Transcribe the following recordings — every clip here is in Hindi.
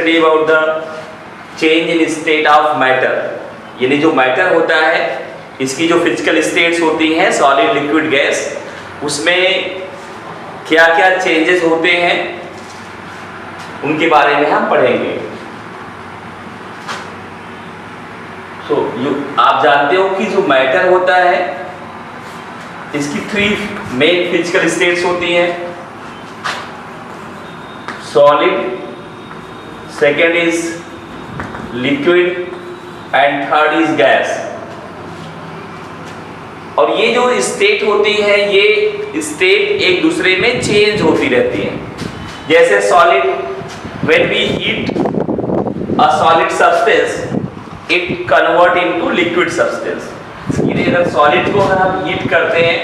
Study about the change in state of matter, यानी जो मैटर होता है इसकी जो फिजिकल स्टेट्स होती हैं सॉलिड लिक्विड गैस, उसमें क्या क्या चेंजेस होते हैं उनके बारे में हम पढ़ेंगे। आप जानते हो कि जो मैटर होता है इसकी 3 मेन फिजिकल स्टेट्स होती हैं, solid, second is liquid and third is gas. और ये जो स्टेट होती है ये स्टेट एक दूसरे में चेंज होती रहती है। जैसे solid, when we heat a solid substance it convert into liquid substance. अगर सॉलिड को अगर आप हीट करते हैं,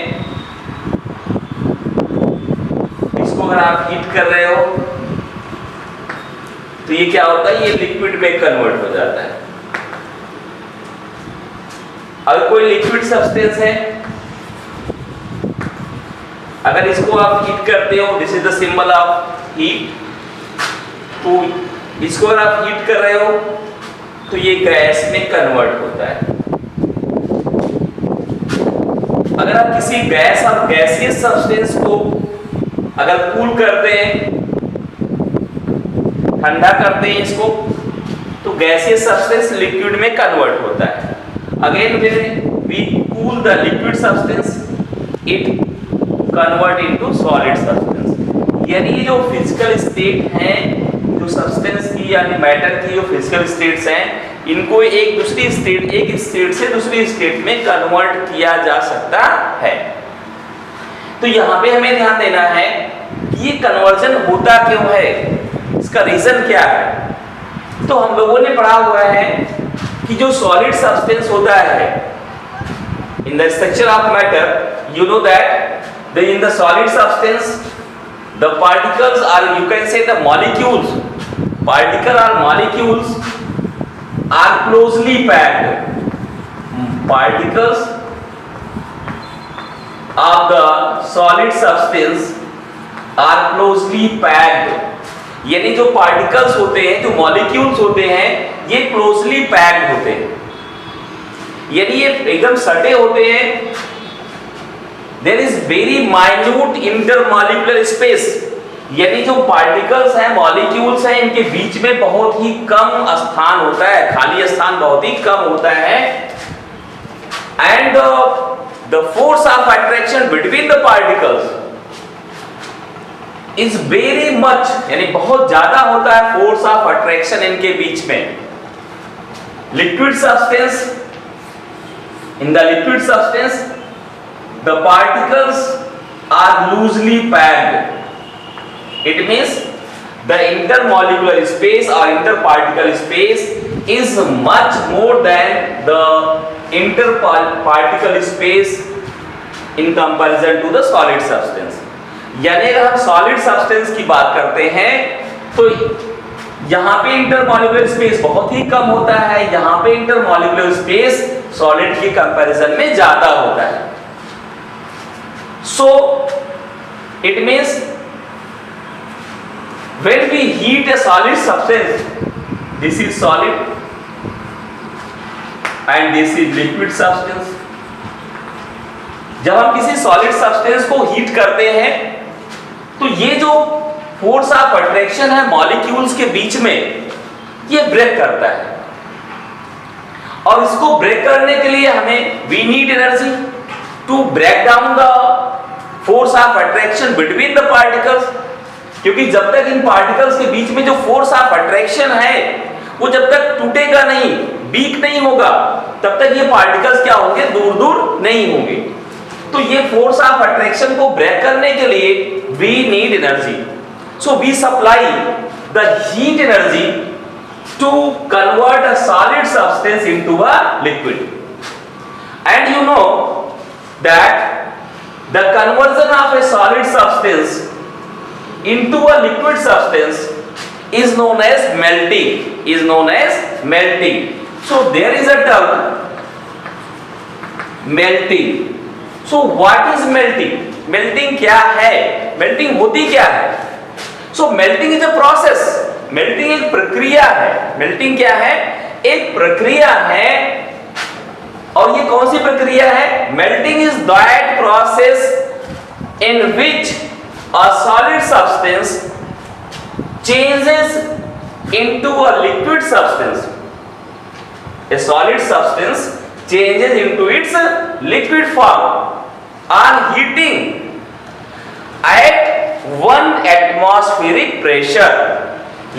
इसको अगर आप हीट कर रहे हो तो ये क्या होता है, ये लिक्विड में कन्वर्ट हो जाता है। अगर कोई लिक्विड सब्सटेंस है, अगर इसको आप हीट करते हो, this is the symbol of heat, तो इसको अगर आप हीट कर रहे हो तो ये गैस में कन्वर्ट होता है। अगर आप किसी गैस और गैसियस सब्सटेंस को अगर कूल करते हैं, ठंडा करते हैं इसको, तो गैसियस सब्सटेंस लिक्विड में कन्वर्ट होता है। Again when we cool the liquid substance it convert into solid substance. यानी ये जो फिजिकल स्टेट हैं, जो सब्सटेंस की यानी मैटर की जो फिजिकल स्टेट्स हैं, इनको एक स्टेट से दूसरी स्टेट में कन्वर्ट किया जा सकता है। तो यहाँ पे हमें ध्यान देना है कि ये कन्वर्जन होता क्यों है, इसका रीजन क्या है। तो हम लोगों ने पढ़ा हुआ है कि जो सॉलिड सब्सटेंस होता है in the structure of matter, you know that in the solid substance the particles are, you can say the molecules, particle और molecules are closely packed. Particles of the solid substance are closely packed. यानी जो पार्टिकल्स होते हैं, जो मॉलिक्यूल्स होते हैं, ये क्लोजली पैक्ड होते हैं, यानी ये एकदम सटे होते हैं। There is very minute intermolecular space, यानी जो पार्टिकल्स हैं, मॉलिक्यूल्स हैं, इनके बीच में बहुत ही कम स्थान होता है, खाली स्थान बहुत ही कम होता है। And the force of attraction between the particles is very much, यानी बहुत ज्यादा होता है फोर्स ऑफ अट्रैक्शन इनके बीच में। Liquid substance, in the liquid substance the particles are loosely packed. It means the intermolecular space or interparticle space is much more than the interparticle space in comparison to the solid substance. यानी अगर हम solid substance की बात करते हैं तो यहाँ पे intermolecular space बहुत ही कम होता है, यहाँ पे intermolecular space solid के comparison में ज्यादा होता है। So it means when we heat a solid substance, this is solid and this is liquid substance. जब हम किसी solid substance को हीट करते हैं तो ये जो फोर्स ऑफ अट्रैक्शन है मॉलिक्यूल्स के बीच में, ये ब्रेक करता है। और इसको ब्रेक करने के लिए हमें we need energy to break down the force of attraction between the particles, क्योंकि जब तक इन पार्टिकल्स के बीच में जो फोर्स ऑफ अट्रैक्शन है वो जब तक टूटेगा नहीं, वीक नहीं होगा, तब तक ये पार्टिकल्स क्या होंगे, दूर दूर नहीं होंगे। तो ये फोर्स ऑफ अट्रैक्शन को ब्रेक करने के लिए we need energy, so we supply the heat energy to convert a solid substance into a liquid. And you know that the conversion of a solid substance into a liquid substance is known as melting. So there is a term melting. So what is melting? Melting क्या है, melting होती क्या है? So melting is a process. Melting एक प्रक्रिया है। मेल्टिंग क्या है? एक प्रक्रिया है। और ये कौन सी प्रक्रिया है? Melting is that process in which a solid substance changes into a liquid substance. A solid substance changes into its liquid form on heating at 1 atmospheric pressure.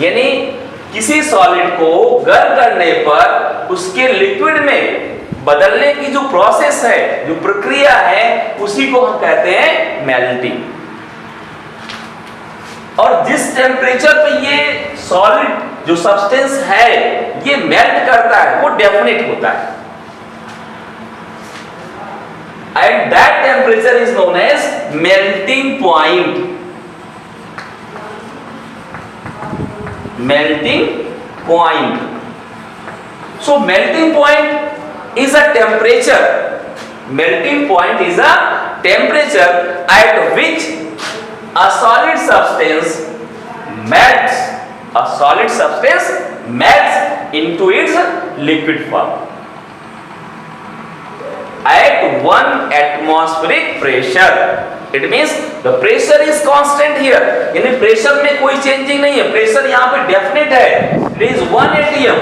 यानी किसी सॉलिड को गर्म करने पर उसके लिक्विड में बदलने की जो प्रोसेस है, जो प्रक्रिया है, उसी को हम कहते हैं मेल्टिंग। और जिस टेम्परेचर पे ये सॉलिड जो सब्सटेंस है ये मेल्ट करता है वो डेफिनेट होता है। And that temperature is known as melting point. Melting point. So melting point is a temperature. Melting point is a temperature at which a solid substance melts. A solid substance melts into its liquid form at 1 atmospheric pressure. It means the pressure is constant here. यानी प्रेशर में कोई चेंजिंग नहीं है, प्रेशर यहाँ पे डेफिनेट है। It is 1 atm.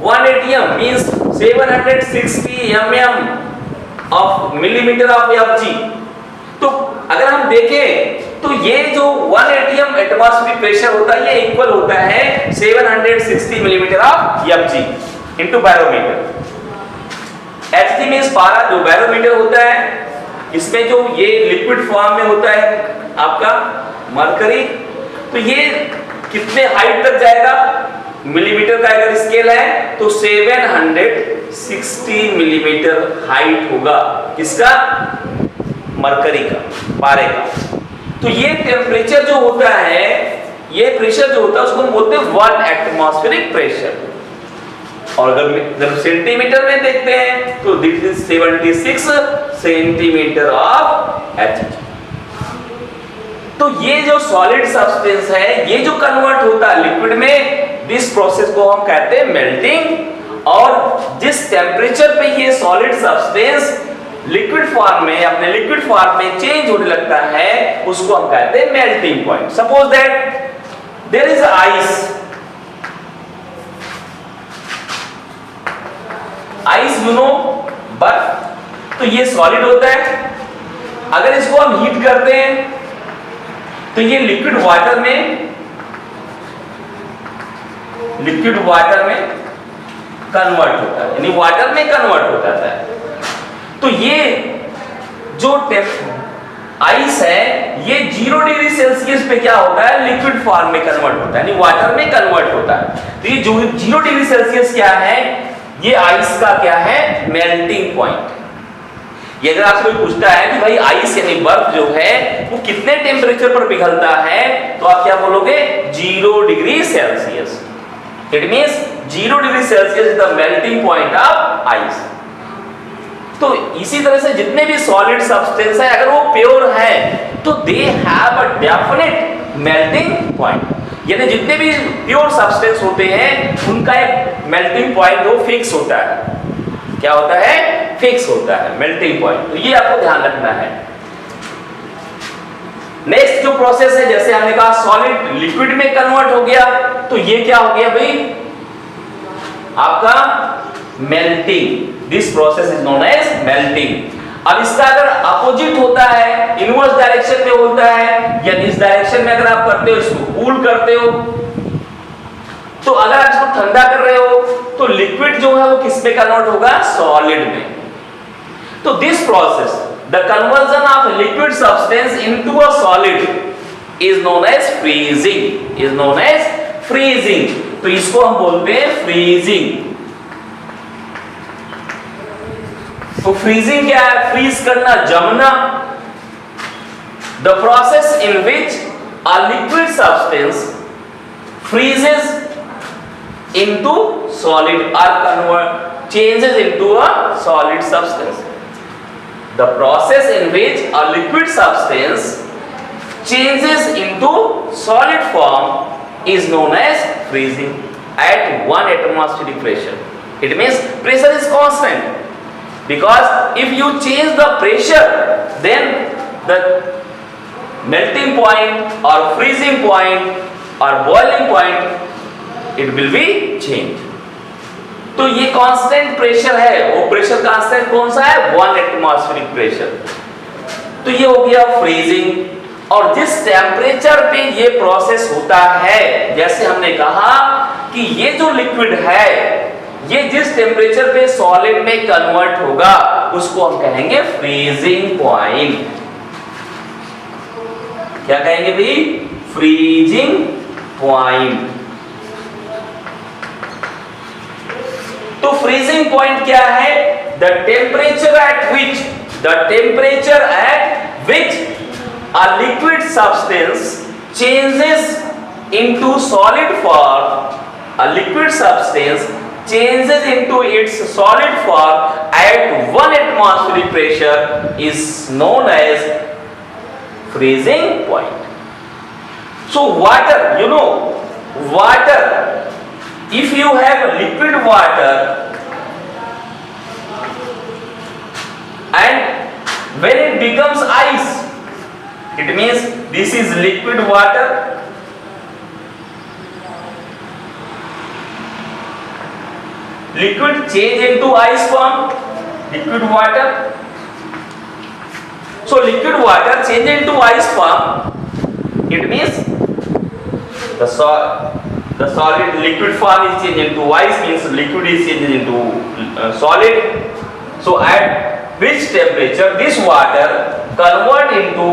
1 atm means 760 mm of millimeter of Fg. तो अगर हम देखें तो ये जो 1 atm एटमॉस्फेरिक प्रेशर होता है ये इक्वल होता है 760 millimetre of Fg into barometer. Hg means पारा, जो बैरोमीटर होता है इसमें जो ये लिक्विड फॉर्म में होता है आपका मरकरी, तो ये कितने हाइट तक जाएगा? मिलीमीटर का अगर स्केल है तो 760 मिलीमीटर हाइट होगा किसका? मरकरी का, पारे का। तो ये टेम्परेचर जो होता है, ये प्रेशर जो होता है उसको हम बोलते हैं 1 एटमॉस्फेरिक प्रेशर। और अगर सेंटीमीटर में देखते हैं तो this is 76 centimetre of Hg। तो ये जो सॉलिड सब्सटेंस है ये जो कन्वर्ट होता है लिक्विड में, दिस प्रोसेस को हम कहते हैं मेल्टिंग। और जिस टेम्परेचर पे ये सॉलिड सब्सटेंस लिक्विड फॉर्म में, अपने लिक्विड फॉर्म में चेंज होने लगता है उसको हम कहते हैं melting point. Suppose that there is ice. Ice you know बर्फ, तो ये सॉलिड होता है। अगर इसको हम हीट करते हैं तो ये लिक्विड वाटर में कन्वर्ट होता है, यानी वाटर में कन्वर्ट हो जाता है। तो ये जो आइस है ये 0 डिग्री सेल्सियस पे क्या होता है? लिक्विड फॉर्म में कन्वर्ट होता है, यानी वाटर में कन्वर्ट होता है। तो ये जो 0 डिग्री सेल्सियस क्या है? ये आइस का क्या है? Melting point. ये अगर आपसे कोई पूछता है कि भाई आइस यानी बर्फ जो है वो कितने टेम्परेचर पर पिघलता है, तो आप क्या बोलोगे? 0 degree Celsius. It means 0 degree Celsius is the melting point of ice. तो इसी तरह से जितने भी सॉलिड सब्सटेंस है अगर वो प्योर है तो they have a definite melting point. यानी जितने भी प्योर सब्सटेंस होते हैं उनका एक मेल्टिंग पॉइंट वो फिक्स होता है। क्या होता है? फिक्स होता है मेल्टिंग पॉइंट। तो ये आपको ध्यान रखना है। नेक्स्ट जो प्रोसेस है, जैसे हमने कहा सॉलिड लिक्विड में कन्वर्ट हो गया, तो ये क्या हो गया भाई? आपका melting. This process is known as melting. अब इसका अगर अपोजिट होता है, इनवर्स डायरेक्शन में होता है, या इस डायरेक्शन में अगर आप करते हो, इसको कूल करते हो, तो अगर आप इसको ठंडा कर रहे हो तो लिक्विड जो है वो किस में कन्वर्ट होगा? सॉलिड में। तो this process, the conversion of liquid substance into a solid is known as freezing. Is known as freezing. तो इसको हम बोलते हैं फ्रीजिंग। तो फ्रीजिंग क्या है? फ्रीज करना, जमना। The process in which a liquid substance freezes into solid or changes into a solid substance. The process in which a liquid substance changes into solid form is known as freezing at 1 atmospheric pressure. It means pressure is constant, because if you change the pressure, then the melting point or freezing point or boiling point it will be changed. तो ये कांस्टेंट प्रेशर है, वो प्रेशर कांस्टेंट कौन सा है? 1 एटमॉस्फेरिक प्रेशर। तो ये हो गया फ्रीजिंग। और जिस टेम्परेचर पे ये प्रोसेस होता है, जैसे हमने कहा कि ये जो लिक्विड है ये जिस टेम्परेचर पे सॉलिड में कन्वर्ट होगा उसको हम कहेंगे फ्रीजिंग पॉइंट। क्या कहेंगे भाई? Freezing point. तो फ्रीजिंग पॉइंट क्या है? The temperature at which a liquid substance changes into solid form. A liquid substance changes into its solid form at 1 atmospheric pressure is known as freezing point. So water, you know, water, if you have liquid water and when it becomes ice, it means this is liquid water. Liquid change into ice form, liquid water. So liquid water change into ice form, it means the solid liquid form is changed into ice, means liquid is changed into solid. So at which temperature this water convert into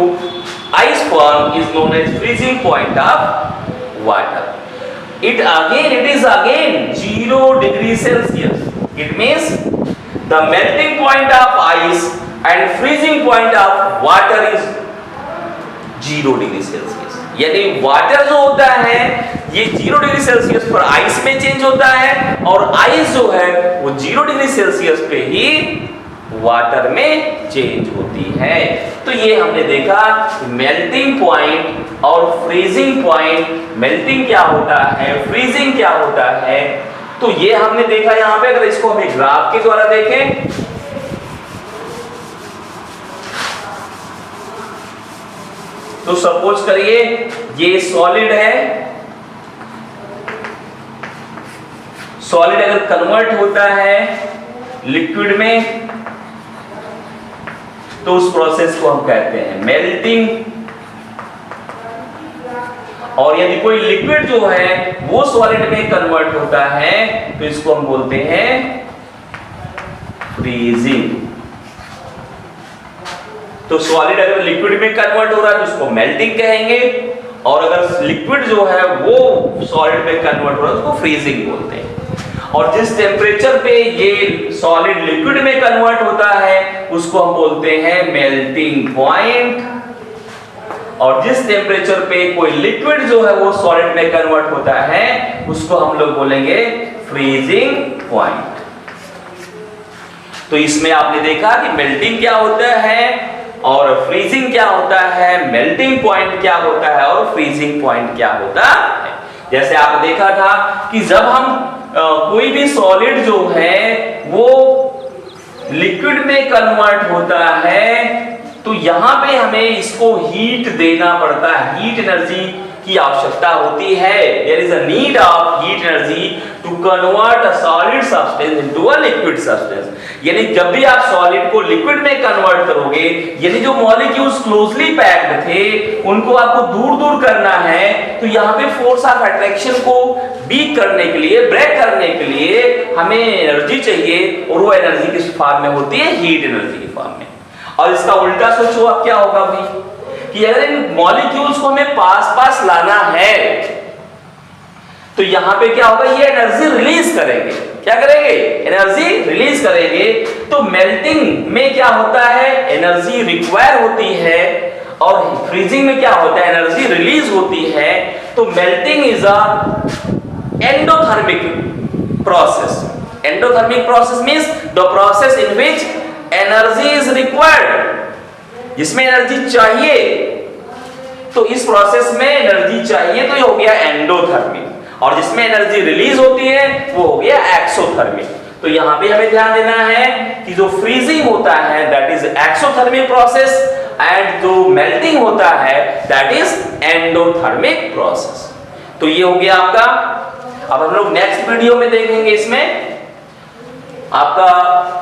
ice form is known as freezing point of water. It is again 0 degree Celsius. It means the melting point of ice and freezing point of water is 0 degree Celsius. यानी वाटर जो होता है ये 0 डिग्री सेल्सियस पर आइस में चेंज होता है, और आइस जो है वो 0 डिग्री सेल्सियस पे ही वाटर में चेंज होती है। तो ये हमने देखा मेल्टिंग पॉइंट और फ्रीजिंग पॉइंट। मेल्टिंग क्या होता है, फ्रीजिंग क्या होता है, तो ये हमने देखा यहाँ पे। अगर इसको हम एक ग्राफ के द्वारा देखें, तो सपोज करिए ये सॉलिड है। सॉलिड अगर कन्वर्ट होता है लिक्विड में तो उस प्रोसेस को हम कहते हैं मेल्टिंग। और यदि कोई लिक्विड जो है वो सॉलिड में कन्वर्ट होता है तो इसको हम बोलते हैं फ्रीजिंग। तो सॉलिड अगर लिक्विड में कन्वर्ट हो रहा है तो उसको मेल्टिंग कहेंगे, और अगर लिक्विड जो है वो सॉलिड में कन्वर्ट हो रहा है तो उसको फ्रीजिंग बोलते हैं। और जिस टेम्परेचर पे ये सॉलिड लिक्विड में कन्वर्ट होता है उसको हम बोलते हैं मेल्टिंग पॉइंट, और जिस टेम्परेचर पे कोई लिक्विड जो है वो सॉलिड में कन्वर्ट होता है उसको हम लोग बोलेंगे फ्रीजिंग पॉइंट। तो इसमें आपने देखा कि मेल्टिंग क्या होता है और फ्रीजिंग क्या होता है, मेल्टिंग पॉइंट क्या होता है और फ्रीजिंग पॉइंट क्या होता है। जैसे आपने देखा था कि जब हम कोई भी सॉलिड जो है वो लिक्विड में कन्वर्ट होता है तो यहां पे हमें इसको हीट देना पड़ता है, हीट एनर्जी की आवश्यकता होती है। There is a need of heat energy to convert a solid substance into a liquid substance. यानी जब भी आप सॉलिड को लिक्विड में कन्वर्ट करोगे, यानी जो मॉलिक्यूल्स क्लोजली पैक्ड थे उनको आपको दूर दूर करना है, तो यहाँ पे फोर्स ऑफ अट्रैक्शन को बीट करने के लिए, ब्रेक करने के लिए हमें एनर्जी चाहिए, और वो एनर्जी किस फॉर्म में होती है? हीट एनर्जी के फॉर्म में। और इसका उल्टा सोचो अब क्या होगा भाई, कि अगर इन मॉलिक्यूल्स को हमें पास लाना है तो यहां पे क्या होगा, ये एनर्जी रिलीज करेंगे। क्या करेंगे? एनर्जी रिलीज करेंगे। तो मेल्टिंग में क्या होता है, एनर्जी रिक्वायर होती है, और फ्रीजिंग में क्या होता है, एनर्जी रिलीज होती है। तो melting is a endothermic process. Endothermic process means the process in which energy is required, जिसमें एनर्जी चाहिए तो इस प्रोसेस में एनर्जी चाहिए, तो ये हो गया एंडोथर्मिक, और जिसमें एनर्जी रिलीज होती है वो हो गया एक्सोथर्मिक। तो यहां पे हमें ध्यान देना है कि जो फ्रीजिंग होता है that is exothermic process, and जो मेल्टिंग होता है दैट इज एंडोथर्मिक प्रोसेस। तो ये हो गया आपका। अब हम लोग नेक्स्ट वीडियो में देखेंगे इसमें आपका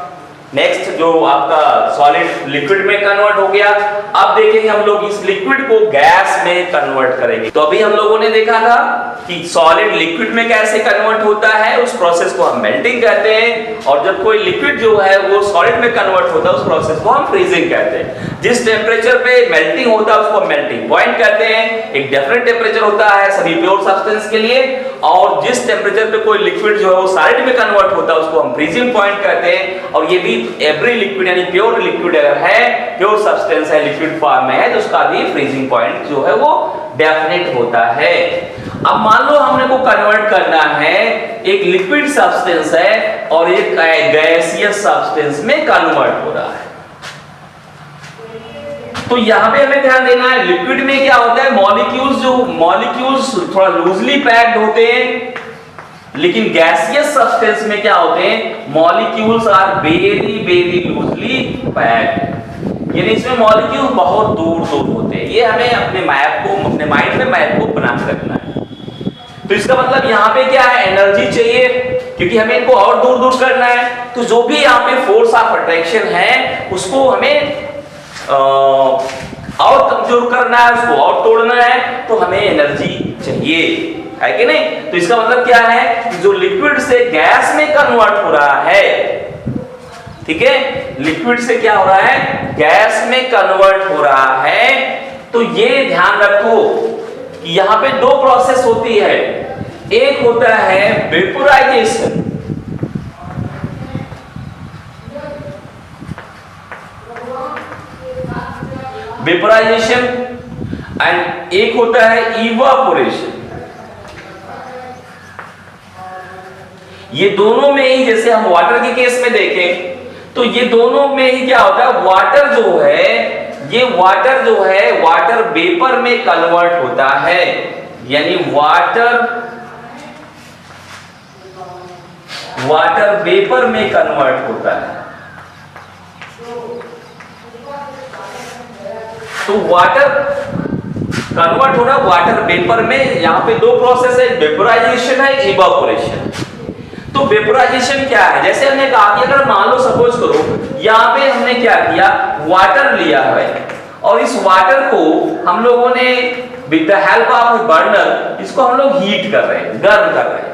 नेक्स्ट जो आपका सॉलिड लिक्विड में कन्वर्ट हो गया। अब देखेंगे हम लोग इस लिक्विड को गैस में कन्वर्ट करेंगे। तो अभी हम लोगों ने देखा था कि सॉलिड लिक्विड में कैसे कन्वर्ट होता है, उस प्रोसेस को हम मेल्टिंग कहते हैं, और जब कोई लिक्विड जो है वो सॉलिड में कन्वर्ट होता है उस प्रोसेस को हम फ्रीजिंग कहते हैं। जिस टेम्परेचर पे मेल्टिंग होता है उसको हम मेल्टिंग पॉइंट कहते हैं। एक डेफिनेट टेम्परेचर होता है सभी प्योर सब्सटेंस के लिए, और जिस टेम्परेचर पे कोई लिक्विड जो है वो सॉलिड में कन्वर्ट होता है उसको हम फ्रीजिंग पॉइंट कहते हैं। और ये भी एवरी लिक्विड यानी प्योर लिक्विड अगर है, प्योर सब्सटेंस है, लिक्विड फॉर्म में है, तो उसका भी फ्रीजिंग पॉइंट जो है वो डेफिनेट होता है। अब मान लो हमने को कन्वर्ट करना है, एक लिक्विड सब्सटेंस है और एक गैसियस सब्सटेंस में कन्वर्ट हो रहा है। तो यहां पे हमें ध्यान देना है लिक्विड में क्या होता है, मॉलिक्यूल्स थोड़ा लूजली पैक्ड होते हैं, लेकिन गैसियस सब्सटेंस में क्या होते हैं, molecules are very very loosely packed, यानी इसमें मॉलिक्यूल बहुत दूर दूर होते हैं। ये हमें अपने मैप को, अपने माइंड में मैप को बना के रखना है। तो इसका मतलब यहाँ पे क्या है, एनर्जी चाहिए, क्योंकि हमें इनको और दूर दूर करना है। तो जो भी यहाँ पे फोर्स ऑफ अट्रैक्शन है उसको हमें और कमजोर करना है, उसको और तोड़ना है, तो हमें एनर्जी चाहिए, है कि नहीं। तो इसका मतलब क्या है कि जो लिक्विड से गैस में कन्वर्ट हो रहा है, ठीक है, लिक्विड से क्या हो रहा है, गैस में कन्वर्ट हो रहा है। तो ये ध्यान रखो कि यहां पे दो प्रोसेस होती है, एक होता है वेपोराइजेशन, एंड एक होता है इवापोरेशन। ये दोनों में ही, जैसे हम वाटर के केस में देखें तो ये दोनों में ही क्या होता है, वाटर जो है, ये वाटर जो है वाटर वेपर में कन्वर्ट होता है, यानी वाटर वेपर में कन्वर्ट होता है। तो वाटर कन्वर्ट हो रहा वाटर वेपर में, यहां पे दो प्रोसेस है, वेपोराइजेशन है, इवापोरेशन। तो वेपोराइजेशन क्या है, जैसे हमने कहा कि अगर मान लो सपोज करो यहाँ पे हमने क्या किया, वाटर लिया है और इस वाटर को हम लोगों ने with the help of burner इसको हम लोग हीट कर रहे हैं, गर्म कर रहे हैं।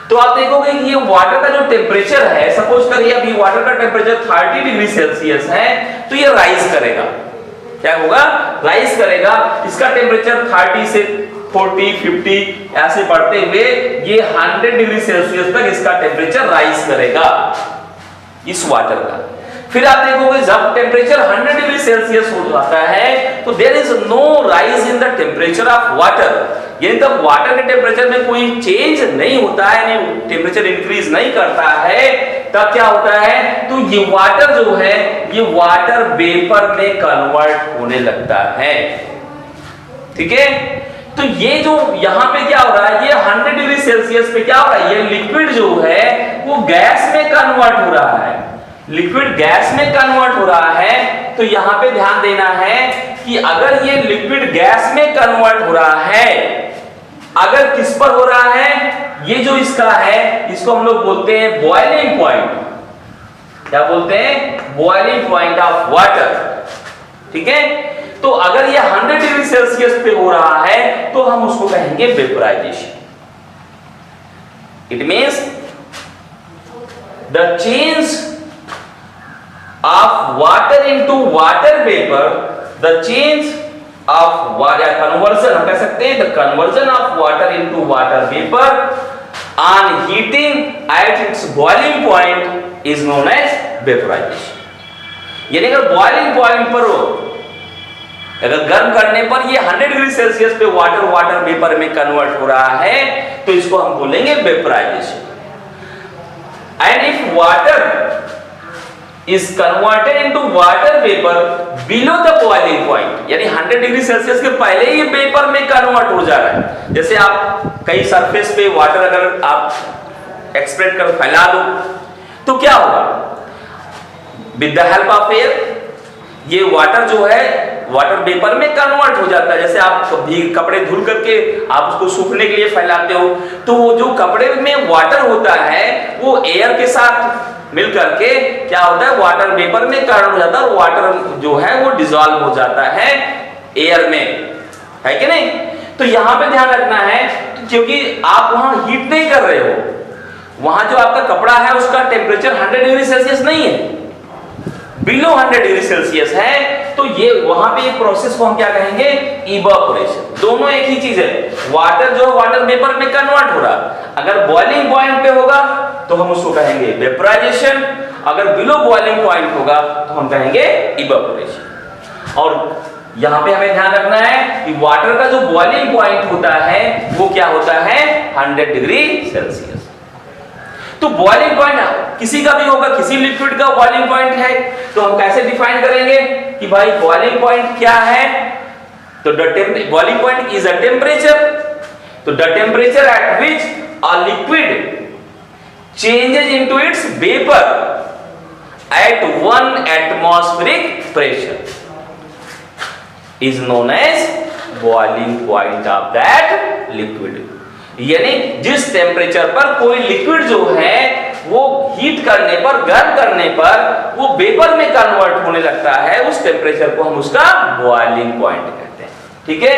तो आप देखोगे कि ये वाटर का जो टेम्परेचर है, सपोज करिए अभी वाटर का टेम्परेचर 30 डिग्री सेल्सियस है, तो ये राइज करेगा, क्या होगा, राइज करेगा। इसका टेम्परेचर 30 से 40, 50 ऐसे बढ़ते हुए ये 100 डिग्री सेल्सियस तक इसका टेम्परेचर राइज करेगा इस वाटर का। फिर आप देखोगे जब टेम्परेचर 100 डिग्री सेल्सियस हो जाता है तो there is no rise in the temperature of water, यानी तब वाटर के टेम्परेचर में कोई चेंज नहीं होता है, यानी टेम्परेचर इंक्रीज नहीं करता है। तब क्या होता है, तो ये वाटर जो है ये वाटर वेपर में कन्वर्ट होने लगता है, ठीक है। तो ये जो यहाँ पे क्या हो रहा है, ये 100 डिग्री सेल्सियस पे क्या हो रहा है, ये लिक्विड जो है वो गैस में कन्वर्ट हो रहा है, लिक्विड गैस में कन्वर्ट हो रहा है। तो यहाँ पे ध्यान देना है कि अगर ये लिक्विड गैस में कन्वर्ट हो रहा है, अगर किस पर हो रहा है, ये जो इसका है इसको हम लोग बोलते हैं बॉइलिंग पॉइंट, क्या बोलते हैं, बॉइलिंग पॉइंट ऑफ वाटर, ठीक है। तो अगर ये 100 डिग्री सेल्सियस पे हो रहा है तो हम उसको कहेंगे vaporisation. It means the change of water into water vapour, the change of water conversion, हम कह सकते हैं the conversion of water into water vapour on heating at its boiling point is known as vaporisation. यानी अगर बॉइलिंग पॉइंट पर हो, अगर गर्म करने पर ये 100 डिग्री सेल्सियस पे वाटर वेपर में कन्वर्ट हो रहा है तो इसको हम बोलेंगे vaporisation. And if water is converted into water vapor below the boiling point, यानी 100 डिग्री सेल्सियस के पहले ही वेपर में कन्वर्ट हो जा रहा है। जैसे आप कई सरफेस पे वाटर अगर आप एक्सप्रेड कर फैला दो तो क्या होगा, with the help of air ये वाटर जो है वाटर वेपर में कन्वर्ट हो जाता है। जैसे आप भी कपड़े धुल करके आप उसको सूखने के लिए फैलाते हो तो वो जो कपड़े में वाटर होता है वो एयर के साथ मिल करके क्या होता है, वाटर वेपर में कन्वर्ट हो जाता है और वाटर जो है वो डिसॉल्व हो जाता है एयर में, है कि नहीं। तो यहां पे ध्यान रखना है क्योंकि आप वहां हीट नहीं कर रहे हो, वहां जो आपका कपड़ा है उसका टेम्परेचर 100 डिग्री सेल्सियस नहीं है, बिलो 100 डिग्री सेल्सियस है। तो ये वहां पे एक प्रोसेस को हम क्या कहेंगे, इवापोरेशन। दोनों एक ही चीज है, वाटर जो वाटर वेपर में कन्वर्ट हो रहा, अगर बॉइलिंग पॉइंट पे होगा तो हम उसको कहेंगे वेपराइजेशन, अगर बिलो बॉइलिंग पॉइंट होगा तो हम कहेंगे इवापोरेशन। और यहां पे हमें ध्यान रखना है कि वाटर का जो बॉइलिंग पॉइंट होता है वो क्या होता है, 100 डिग्री सेल्सियस। तो बॉइलिंग पॉइंट किसी का भी होगा, किसी लिक्विड का बॉइलिंग पॉइंट है तो हम कैसे डिफाइन करेंगे कि भाई बॉइलिंग पॉइंट क्या है, तो boiling point is a temperature, तो the temperature at which a liquid changes into its vapor at 1 atmospheric pressure is known as boiling point of that liquid। यानी जिस टेम्परेचर पर कोई लिक्विड जो है वो हीट करने पर, गर्म करने पर वो वेपर में कन्वर्ट होने लगता है, उस टेम्परेचर को हम उसका बॉइलिंग पॉइंट कहते हैं। ठीक है,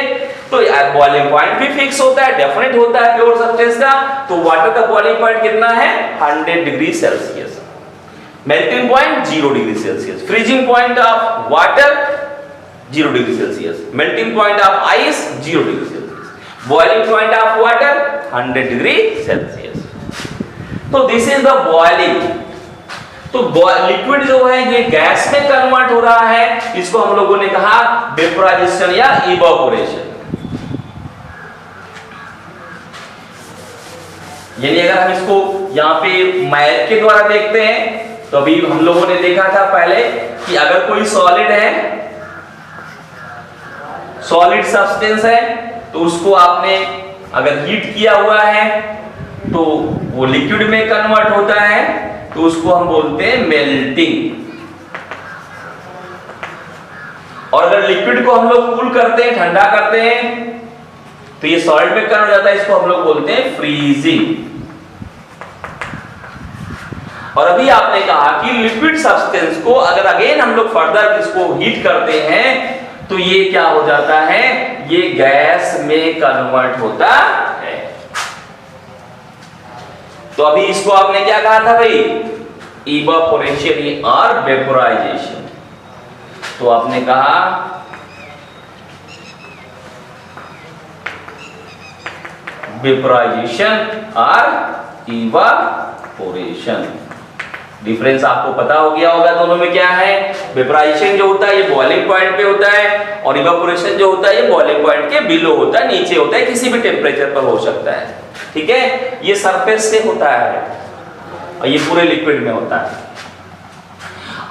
तो बॉइलिंग पॉइंट भी फिक्स होता है, डेफिनेट होता है प्योर सब्सटेंस का। तो वाटर का बॉइलिंग पॉइंट कितना है, 100 degree Celsius. Melting point 0 degree Celsius, freezing point of water 0 degree Celsius, melting point of ice 0 degree Celsius, boiling point of water 100 degree Celsius. तो दिस इज द बॉइलिंग। तो लिक्विड जो है ये गैस में कन्वर्ट हो रहा है, इसको हम लोगों ने कहा वेपराइजेशन या इवापोरेशन। यानी अगर हम इसको यहां पे मैथ के द्वारा देखते हैं तो अभी हम लोगों ने देखा था पहले कि अगर कोई सॉलिड है, सॉलिड सब्सटेंस है, तो उसको आपने अगर हीट किया हुआ है तो वो लिक्विड में कन्वर्ट होता है, तो उसको हम बोलते हैं मेल्टिंग। और अगर लिक्विड को हम लोग कूल करते हैं, ठंडा करते हैं, तो ये सॉलिड में कन्वर्ट हो जाता है, इसको हम लोग बोलते हैं फ्रीजिंग। और अभी आपने कहा कि लिक्विड सब्सटेंस को अगर अगेन हम लोग फर्दर इसको हीट करते हैं तो ये क्या हो जाता है, ये गैस में कन्वर्ट होता है। तो अभी इसको आपने क्या कहा था भाई, इवापोरेशन और वेपोराइजेशन। तो आपने कहा वेपोराइजेशन और इवापोरेशन। डिफरेंस आपको पता हो गया होगा दोनों में क्या है। वेपोराइजेशन जो होता है ये बॉइलिंग पॉइंट पे होता है और इवापोरेशन जो होता है ये बॉइलिंग पॉइंट के बिलो होता है, नीचे होता है, किसी भी टेम्परेचर पर हो सकता है। ठीक है, ये सरफेस से होता है और ये पूरे लिक्विड में होता है।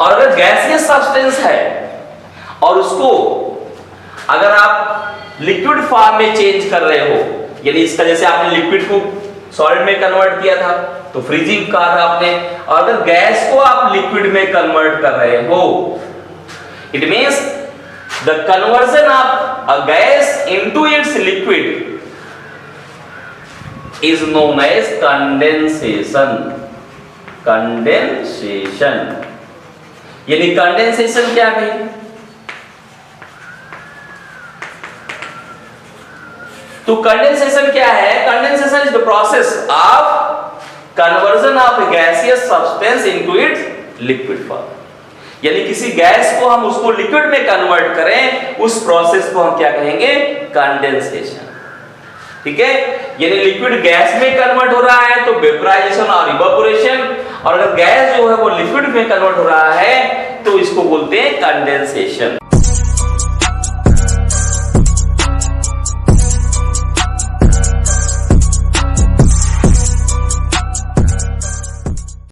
और अगर गैसियस सब्सटेंस है और उसको अगर आप लिक्विड फॉर्म में चेंज कर रहे हो, यानी इसका जैसे आपने लिक्विड को सॉलिड में कन्वर्ट किया था तो फ्रीजिंग कहा था आपने, और अगर गैस को आप लिक्विड में कन्वर्ट कर रहे हो, it means the conversion of a gas into its liquid is known as condensation। Condensation यानी कंडेंसेशन क्या है, तो कंडेंसेशन क्या है, condensation is the process of conversion of A gaseous substance into its liquid form. यानी किसी गैस को हम उसको लिक्विड में कन्वर्ट करें, उस प्रोसेस को हम क्या कहेंगे, कंडेंसेशन। ठीक है, यानी लिक्विड गैस में कन्वर्ट हो रहा है तो वेपराइजेशन और इवापोरेशन, और अगर गैस जो है वो लिक्विड में कन्वर्ट हो रहा है तो इसको बोलते हैं कंडेंसेशन।